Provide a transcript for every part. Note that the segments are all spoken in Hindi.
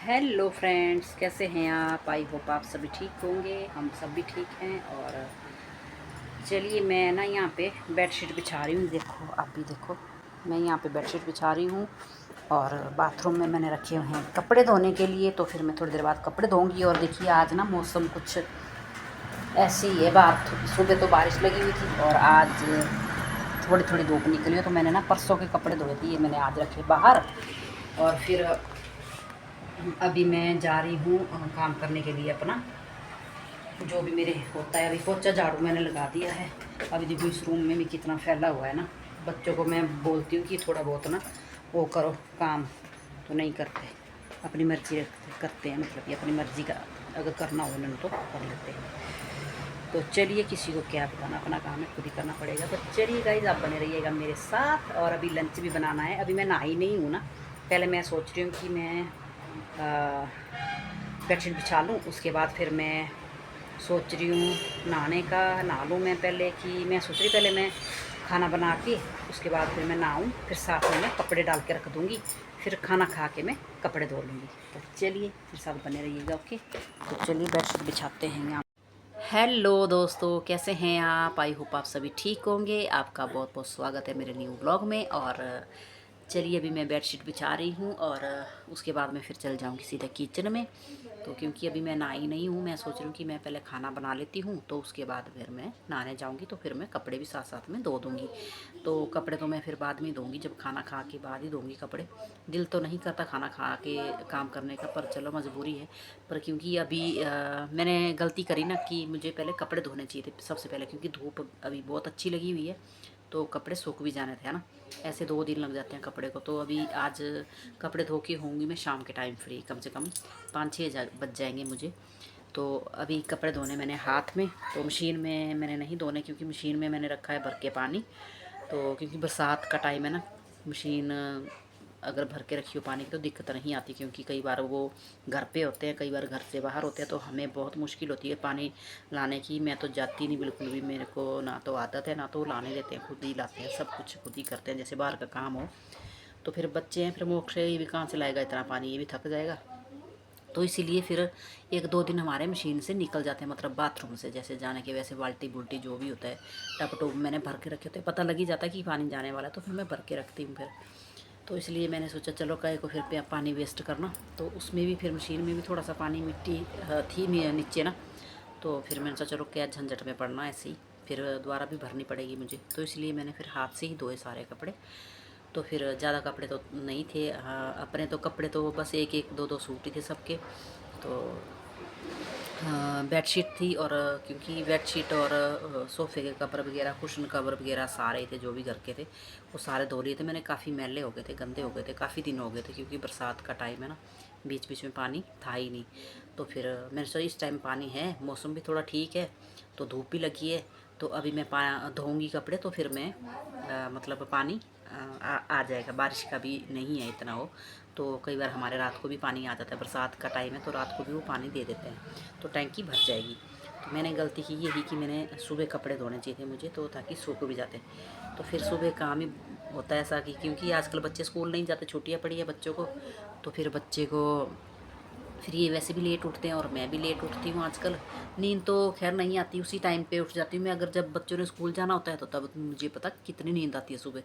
हेलो फ्रेंड्स, कैसे हैं आप? आई होप आप सभी ठीक होंगे। हम सब भी ठीक हैं। और चलिए, मैं ना यहाँ पे बेडशीट बिछा रही हूँ। देखो, आप भी देखो, मैं यहाँ पे बेडशीट बिछा रही हूँ। और बाथरूम में मैंने रखे हुए हैं कपड़े धोने के लिए, तो फिर मैं थोड़ी देर बाद कपड़े धोऊंगी। और देखिए, आज ना मौसम कुछ ऐसी ही है। बात सुबह तो बारिश लगी हुई थी और आज थोड़ी थोड़ी धूप निकली है। तो मैंने ना परसों के कपड़े धोए थे, ये मैंने आज रखे बाहर। और फिर अभी मैं जा रही हूँ काम करने के लिए अपना, जो भी मेरे होता है। अभी पोछा झाड़ू मैंने लगा दिया है। अभी देखो, इस रूम में भी कितना फैला हुआ है ना। बच्चों को मैं बोलती हूँ कि थोड़ा बहुत ना वो करो काम, तो नहीं करते। अपनी मर्जी करते हैं, मतलब कि अपनी मर्जी का अगर करना हो उन्होंने तो कर लेते हैं। तो चलिए, किसी को क्या बताना, अपना काम है, खुद ही करना पड़ेगा। तो चलिए गाइस, आप बने रहिएगा मेरे साथ। और अभी लंच भी बनाना है। अभी मैं नहाई नहीं हूँ ना। पहले मैं सोच रही हूँ कि मैं बेडशीट बिछा लूँ, उसके बाद फिर मैं सोच रही हूँ नहाने का। नहा लूँ मैं पहले, कि मैं सोच रही पहले मैं खाना बना के उसके बाद फिर मैं नहाऊँ, फिर साथ में मैं कपड़े डाल के रख दूँगी। फिर खाना खा के मैं कपड़े धो लूँगी। तो चलिए, फिर साथ बने रहिएगा। ओके, तो चलिए बेडशीट बिछाते हैं यहाँ। हेलो दोस्तों, कैसे हैं आप? आई होप आप सभी ठीक होंगे। आपका बहुत बहुत स्वागत है मेरे न्यू ब्लॉग में। और चलिए, अभी मैं बेडशीट बिछा रही हूँ और उसके बाद मैं फिर चल जाऊँगी सीधे किचन में। तो क्योंकि अभी मैं नहाई नहीं हूँ, मैं सोच रही हूँ कि मैं पहले खाना बना लेती हूँ, तो उसके बाद फिर मैं नहाने जाऊँगी। तो फिर मैं कपड़े भी साथ साथ में धो दूँगी। तो कपड़े तो मैं फिर बाद में धोऊँगी, जब खाना खा के बाद ही धोऊँगी कपड़े। दिल तो नहीं करता खाना खा के काम करने का, पर चलो मजबूरी है। पर क्योंकि अभी मैंने गलती करी ना कि मुझे पहले कपड़े धोने चाहिए थे सबसे पहले, क्योंकि धूप अभी बहुत अच्छी लगी हुई है। तो कपड़े सूख भी जाने थे, है ना। ऐसे 2 दिन लग जाते हैं कपड़े को। तो अभी आज कपड़े धो के होंगी मैं शाम के टाइम फ्री, कम से कम 5-6 बज जाएंगे मुझे। तो अभी कपड़े धोने मैंने हाथ में, तो मशीन में मैंने नहीं धोने, क्योंकि मशीन में मैंने रखा है भर के पानी। तो क्योंकि बरसात का टाइम है ना, मशीन अगर भर के रखी हो पानी की तो दिक्कत नहीं आती, क्योंकि कई बार वो घर पे होते हैं, कई बार घर से बाहर होते हैं, तो हमें बहुत मुश्किल होती है पानी लाने की। मैं तो जाती नहीं बिल्कुल भी, मेरे को ना तो आदत है ना तो लाने देते हैं, खुद ही लाते हैं, सब कुछ खुद ही करते हैं जैसे बाहर का काम हो। तो फिर बच्चे हैं, फिर मोक्ष ये भी कहाँ से लाएगा इतना पानी, ये भी थक जाएगा। तो इसीलिए फिर 1-2 दिन हमारे मशीन से निकल जाते हैं, मतलब बाथरूम से जैसे जाने के, वैसे बाल्टी बुल्टी जो भी होता है, टप टूप मैंने भर के रखे होते हैं। पता लग ही जाता है कि पानी जाने वाला है, तो फिर मैं भर के रखती हूँ फिर। तो इसलिए मैंने सोचा चलो काहे को फिर पानी वेस्ट करना। तो उसमें भी फिर मशीन में भी थोड़ा सा पानी, मिट्टी थी नीचे ना। तो फिर मैंने सोचा चलो क्या झंझट में पड़ना, ऐसे ही फिर दोबारा भी भरनी पड़ेगी मुझे। तो इसलिए मैंने फिर हाथ से ही धोए सारे कपड़े। तो फिर ज़्यादा कपड़े तो नहीं थे। अपने तो कपड़े तो बस एक एक दो दो सूट ही थे सबके। तो बेडशीट थी, और क्योंकि बेडशीट और सोफ़े के कवर वगैरह, कुशन कवर वगैरह सारे थे जो भी घर के थे, वो सारे धो लिए थे मैंने। काफ़ी मैले हो गए थे, गंदे हो गए थे, काफ़ी दिन हो गए थे, क्योंकि बरसात का टाइम है ना, बीच बीच में पानी था ही नहीं। तो फिर मैंने सोचा इस टाइम पानी है, मौसम भी थोड़ा ठीक है, तो धूप भी लगी है, तो अभी मैं धोऊँगी कपड़े, तो फिर मैं मतलब पानी आ जाएगा। बारिश का भी नहीं है इतना हो, तो कई बार हमारे रात को भी पानी आ जाता है, बरसात का टाइम है तो रात को भी वो पानी दे देते हैं, तो टैंकी भर जाएगी। तो मैंने गलती की यही कि मैंने सुबह कपड़े धोने चाहिए थे मुझे, तो ताकि सूख भी जाते। तो फिर सुबह काम ही होता है ऐसा कि क्योंकि आजकल बच्चे स्कूल नहीं जाते, छुट्टियाँ पड़ी है बच्चों को, तो फिर बच्चे को फिर ये वैसे भी लेट उठते हैं और मैं भी लेट उठती हूँ आजकल। नींद तो खैर नहीं आती, उसी टाइम पे उठ जाती हूँ मैं। अगर जब बच्चों ने स्कूल जाना होता है तो तब मुझे पता कितनी नींद आती है सुबह।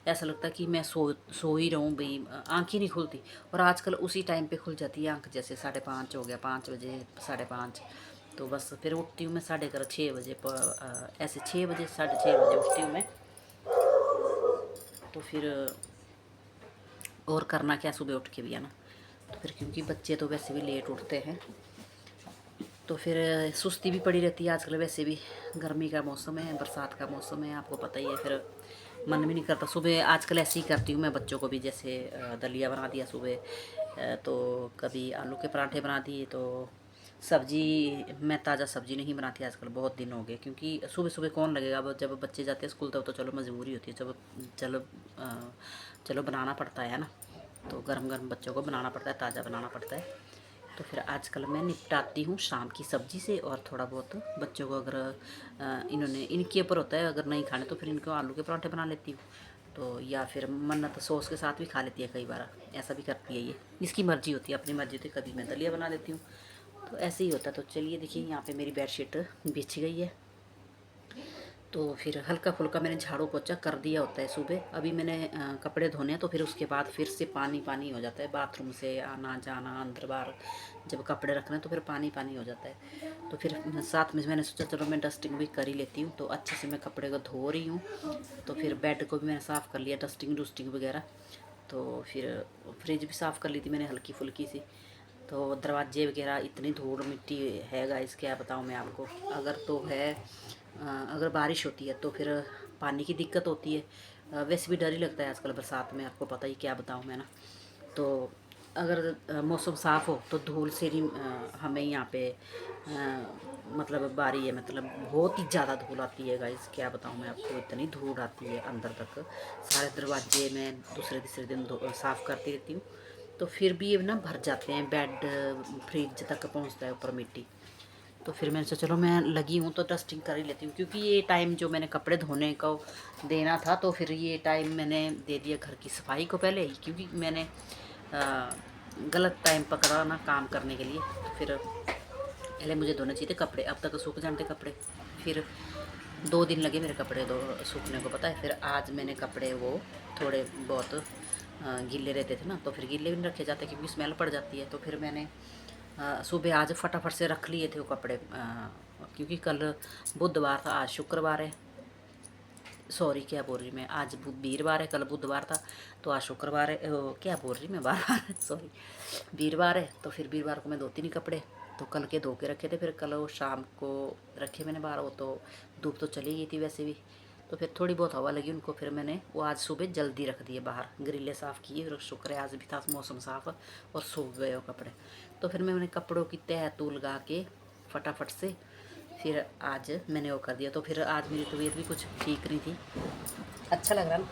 ऐसा लगता है कि मैं सो ही रहूँ भाई, आँख ही नहीं खुलती। और आजकल उसी टाइम पे खुल जाती है आँख, जैसे 5:30 हो गया, 5 बजे, 5:30। तो बस फिर उठती हूँ मैं 6:30 ऐसे 6 बजे, 6:30 बजे उठती हूँ मैं। तो फिर और करना क्या सुबह उठ के भी, है ना। तो फिर क्योंकि बच्चे तो वैसे भी लेट उठते हैं, तो फिर सुस्ती भी पड़ी रहती है आजकल। वैसे भी गर्मी का मौसम है, बरसात का मौसम है, आपको पता ही है। फिर मन भी नहीं करता सुबह। आजकल ऐसे ही करती हूँ मैं बच्चों को भी, जैसे दलिया बना दिया सुबह, तो कभी आलू के पराठे बना दिए। तो सब्जी मैं ताज़ा सब्जी नहीं बनाती आजकल, बहुत दिन हो गए, क्योंकि सुबह सुबह कौन लगेगा। अब जब बच्चे जाते हैं स्कूल तब तो चलो मजबूरी होती है, जब चलो चलो बनाना पड़ता है ना। तो गरम गरम बच्चों को बनाना पड़ता है, ताज़ा बनाना पड़ता है। तो फिर आजकल मैं निपटाती हूँ शाम की सब्ज़ी से, और थोड़ा बहुत बच्चों को अगर इन्होंने, इनके ऊपर होता है, अगर नहीं खाने तो फिर इनको आलू के पराठे बना लेती हूँ। तो या फिर मन्नत सॉस के साथ भी खा लेती है, कई बार ऐसा भी करती है। ये इसकी मर्ज़ी होती है, अपनी मर्ज़ी होती है। कभी मैं दलिया बना देती हूँ, तो ऐसे ही होता है। तो चलिए देखिए, यहाँ पे मेरी बेडशीट बिछ गई है। तो फिर हल्का फुल्का मैंने झाड़ू पोछा कर दिया होता है सुबह। अभी मैंने कपड़े धोने हैं, तो फिर उसके बाद फिर से पानी पानी हो जाता है। बाथरूम से आना जाना, अंदर बाहर जब कपड़े रखना, तो फिर पानी पानी हो जाता है। तो फिर साथ में मैंने सोचा चलो मैं डस्टिंग भी कर ही लेती हूँ। तो अच्छे से मैं कपड़े को धो रही हूँ। तो फिर बेड को भी मैंने साफ़ कर लिया, डस्टिंग डुस्टिंग वगैरह। तो फिर फ्रिज भी साफ़ कर ली थी मैंने, हल्की फुल्की सी। तो दरवाजे वगैरह इतनी धूल मिट्टी है गाइस, क्या बताऊँ मैं आपको। अगर तो है अगर बारिश होती है तो फिर पानी की दिक्कत होती है। वैसे भी डर ही लगता है आजकल बरसात में, आपको पता ही, क्या बताऊँ मैं ना। तो अगर मौसम साफ़ हो तो धूल से नहीं हमें यहाँ पे मतलब बारी है, मतलब बहुत ही ज़्यादा धूल आती है गाइस, क्या बताऊँ मैं आपको। इतनी धूल आती है अंदर तक। सारे दरवाजे मैं दूसरे तीसरे दिन साफ़ करती रहती हूँ। तो फिर भी ये ना भर जाते हैं, बेड फ्रिज तक पहुँचता है ऊपर मिट्टी। तो फिर मैंने सोचा चलो मैं लगी हूँ तो डस्टिंग कर ही लेती हूँ, क्योंकि ये टाइम जो मैंने कपड़े धोने को देना था, तो फिर ये टाइम मैंने दे दिया घर की सफाई को पहले ही, क्योंकि मैंने गलत टाइम पकड़ा ना काम करने के लिए। तो फिर पहले मुझे धोने चाहिए थे कपड़े, अब तक सूख जाते कपड़े। फिर 2 दिन लगे मेरे कपड़े सूखने को, पता है। फिर आज मैंने कपड़े वो थोड़े बहुत गीले रहते थे ना, तो फिर गीले भी नहीं रखे जाते क्योंकि स्मेल पड़ जाती है। तो फिर मैंने सुबह आज फटाफट से रख लिए थे वो कपड़े, क्योंकि कल बुधवार था, आज शुक्रवार है। सॉरी, क्या बोल रही मैं, आज वीरवार है, कल बुधवार था, तो आज शुक्रवार है। क्या बोल रही मैं बार बार सॉरी, वीरवार है। तो फिर वीरवार को मैं धोती नहीं कपड़े, तो कल के धो के रखे थे। फिर कल वो शाम को रखे मैंने बाहर, वो तो धूप तो चली गई थी वैसे भी। तो फिर थोड़ी बहुत हवा लगी उनको, फिर मैंने वो आज सुबह जल्दी रख दिए बाहर, ग्रिलें साफ़ किए। फिर शुक्र है आज भी था मौसम साफ़ और सूख गए वो कपड़े। तो फिर मैंने कपड़ों की तह तू लगा के फटाफट से फिर आज मैंने वो कर दिया। तो फिर आज मेरी तबीयत भी कुछ ठीक नहीं थी। अच्छा लग रहा ना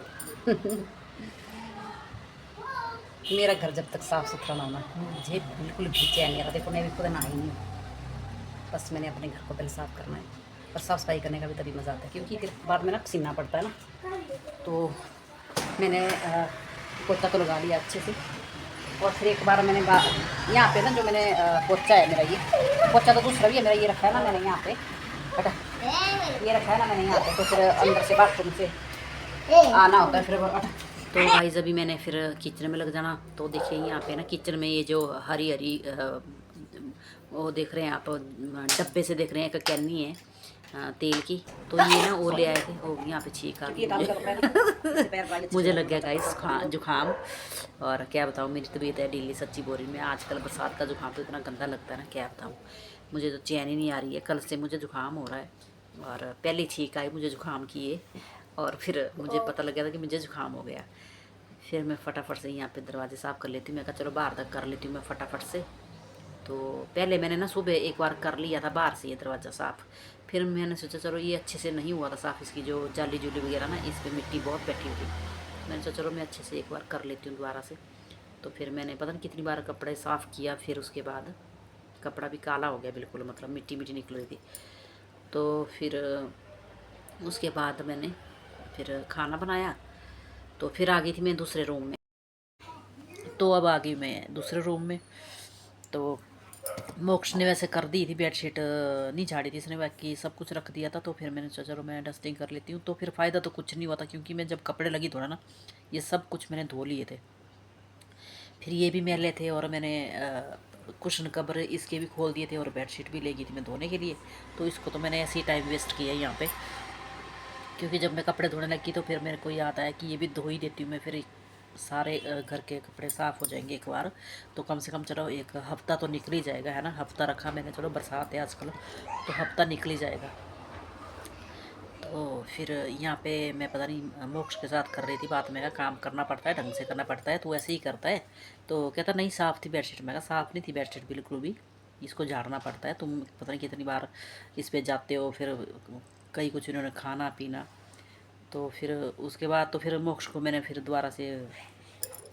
मेरा घर जब तक साफ़ सुथरा ना होना मुझे बिल्कुल भी चैन नहीं आता। देखो मैं भी खुद नहाई नहीं हूँ, बस मैंने अपने घर को पहले साफ़ करना है। और साफ़ सफाई करने का भी तभी मज़ा आता है, क्योंकि फिर बाद में ना पसीना पड़ता है ना। तो मैंने पोछा तो लगा लिया अच्छे से। और फिर एक बार मैंने यहाँ पे ना जो मैंने पोछा है मेरा, ये पोछा तो दूसरा भी है मेरा, ये रखा है ना मैंने यहाँ पे, बटा ये रखा है ना मैंने यहाँ पे। तो फिर अंदर से बाथरूम से आना होता है फिर। तो गाइस अभी मैंने फिर किचन में लग जाना। तो देखिए यहाँ पे ना किचन में ये जो हरी हरी वो देख रहे हैं आप, डब्बे से देख रहे हैं, एक कैनी है तेल की। तो ये ना वो ले आए थे, वो यहाँ पे छींक आ गई मुझे लग गया गाइस जुकाम। और क्या बताऊँ, मेरी तबीयत है ढीली, सच्ची बोल रही मैं। आजकल बरसात का जुकाम तो इतना गंदा लगता है ना, क्या बताऊँ। मुझे तो चैन ही नहीं आ रही है, कल से मुझे जुकाम हो रहा है। और पहली छींक आई मुझे जुकाम की है, और फिर मुझे पता लग गया था कि मुझे जुकाम हो गया। फिर मैं फटाफट से यहाँ पे दरवाजे साफ़ कर लेती हूँ। मैं कहा चलो बाहर तक कर लेती हूँ मैं फटाफट से। तो पहले मैंने ना सुबह एक बार कर लिया था बाहर से ये दरवाज़ा साफ़। फिर मैंने सोचा चलो ये अच्छे से नहीं हुआ था साफ़, इसकी जो जाली जूली वगैरह ना, इस पर मिट्टी बहुत बैठी हुई थी। मैंने सोचा चलो मैं अच्छे से एक बार कर लेती हूँ दोबारा से। तो फिर मैंने पता नहीं कितनी बार कपड़े साफ़ किया, फिर उसके बाद कपड़ा भी काला हो गया बिल्कुल, मतलब मिट्टी मिट्टी निकल रही थी। तो फिर उसके बाद मैंने फिर खाना बनाया। तो फिर आ गई थी मैं दूसरे रूम में। तो अब आ गई मैं दूसरे रूम में। तो मोक्ष ने वैसे कर दी थी बेडशीट, नहीं झाड़ी थी इसने, बाकी सब कुछ रख दिया था। तो फिर मैंने सोचा चलो मैं डस्टिंग कर लेती हूँ। तो फिर फ़ायदा तो कुछ नहीं हुआ था, क्योंकि मैं जब कपड़े लगी धोना ना, ये सब कुछ मैंने धो लिए थे। फिर ये भी मैले थे, और मैंने कुशन कवर इसके भी खोल दिए थे, और बेडशीट भी ले गई थी मैं धोने के लिए। तो इसको तो मैंने ऐसे ही टाइम वेस्ट किया यहाँ पे, क्योंकि जब मैं कपड़े धोने लगी तो फिर मेरे को याद आया कि ये भी धो ही देती हूँ मैं, फिर सारे घर के कपड़े साफ़ हो जाएंगे एक बार। तो कम से कम चलो एक हफ़्ता तो निकल ही जाएगा, है ना। हफ़्ता रखा मैंने, चलो बरसात है आजकल तो हफ़्ता निकल ही जाएगा। तो फिर यहाँ पे मैं पता नहीं मोक्ष के साथ कर रही थी बात। मैं कहा काम करना पड़ता है, ढंग से करना पड़ता है, तो ऐसे ही करता है। तो कहता नहीं साफ़ थी बेडशीट। मैं कहा साफ़ नहीं थी बेडशीट बिल्कुल भी, इसको झाड़ना पड़ता है। तुम पता नहीं कितनी बार इस पर जाते हो, फिर कई कुछ इन्होंने खाना पीना। तो फिर उसके बाद तो फिर मोक्ष को मैंने फिर दोबारा से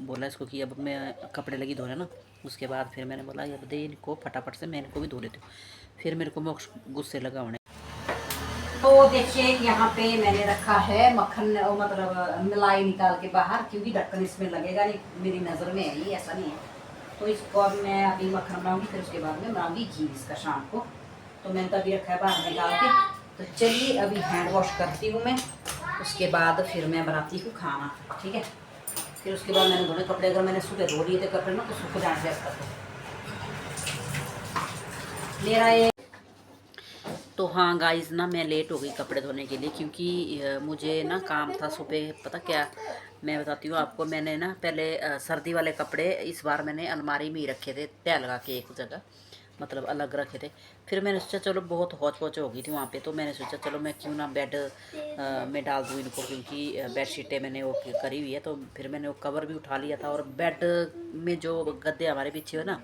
बोला इसको कि अब मैं कपड़े लगी धोने ना। उसके बाद फिर मैंने बोला अब दे इनको फटाफट से, मैं इनको भी धो लेती हूँ। फिर मेरे को मोक्ष गुस्से लगा होने। तो देखिए यहाँ पे मैंने रखा है मक्खन, मतलब मलाई निकाल के बाहर, क्योंकि ढक्कन इसमें लगेगा नहीं, मेरी नज़र में है ये, ऐसा नहीं है। तो इसको अब मैं अभी मक्खन बनाऊंगी, फिर उसके बाद में बनाऊंगी घी इसका शाम को। तो मैंने तभी रखा है बाहर निकाल के। तो चलिए अभी हैंड वॉश करती हूँ मैं, उसके बाद फिर मैं बनाती हूँ खाना, ठीक है। फिर उसके बाद मैंने धोने कपड़े, अगर मैंने सुबह धो लिए थे कपड़े ना, तो सूख जाने से तक मेरा ये। तो हाँ गाइस ना, मैं लेट हो गई कपड़े धोने के लिए, क्योंकि मुझे ना काम था सुबह। पता क्या, मैं बताती हूँ आपको। मैंने ना पहले सर्दी वाले कपड़े इस बार मैंने अलमारी में ही रखे थे, तय लगा के एक जगह, मतलब अलग रखे थे। फिर मैंने सोचा चलो, बहुत हौच पौच हो गई थी वहाँ पे, तो मैंने सोचा चलो मैं क्यों ना बेड में डाल दूँ इनको, क्योंकि बेडशीटें मैंने वो करी हुई है। तो फिर मैंने वो कवर भी उठा लिया था, और बेड में जो गद्दे हमारे पीछे हुए ना,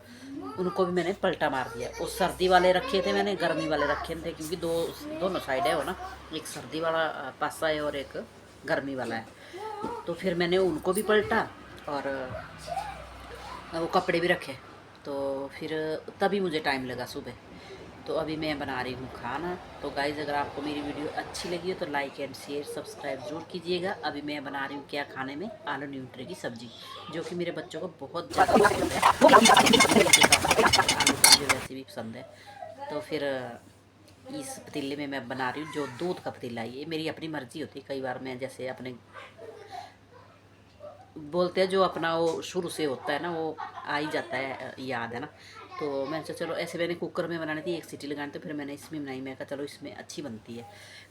उनको भी मैंने पलटा मार दिया। वो सर्दी वाले रखे थे मैंने, गर्मी वाले रखे थे, क्योंकि दोनों साइड है वो ना, एक सर्दी वाला पासा है और एक गर्मी वाला है। तो फिर मैंने उनको भी पलटा, और वो कपड़े भी रखे। तो फिर तभी मुझे टाइम लगा सुबह। तो अभी मैं बना रही हूँ खाना। तो गाइज़, अगर आपको मेरी वीडियो अच्छी लगी हो तो लाइक एंड शेयर सब्सक्राइब ज़रूर कीजिएगा। अभी मैं बना रही हूँ क्या खाने में, आलू न्यूट्री की सब्ज़ी, जो कि मेरे बच्चों को बहुत ज़्यादा पसंद है। आलू तो मुझे वैसे भी पसंद है। तो फिर इस पतीले में मैं बना रही हूँ, जो दूध का पतीला है। ये मेरी अपनी मर्ज़ी होती है, कई बार मैं जैसे अपने बोलते हैं जो अपना वो शुरू से होता है ना, वो आ ही जाता है, याद है ना। तो मैंने सोचा चलो, ऐसे मैंने कुकर में बनानी थी, एक सीटी लगानी, तो फिर मैंने इसमें बनाई। मैं कहा चलो इसमें अच्छी बनती है।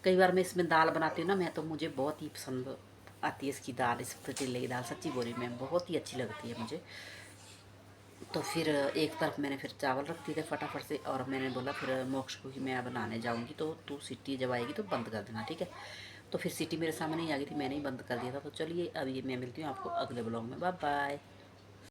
कई बार मैं इसमें दाल बनाती हूँ ना, मैं तो मुझे बहुत ही पसंद आती है इसकी दाल, इस पतीले की दाल, सच्ची बोरी में बहुत ही अच्छी लगती है मुझे। तो फिर एक तरफ मैंने फिर चावल रख दिए थे फटाफट से, और मैंने बोला फिर मोक्ष को ही मैं बनाने जाऊँगी, तो तू सीटी जब आएगी तो बंद कर देना, ठीक है। तो फिर सीटी मेरे सामने ही आ गई थी, मैंने ही बंद कर दिया था। तो चलिए अभी मैं मिलती हूँ आपको अगले ब्लॉग में, बाय बाय।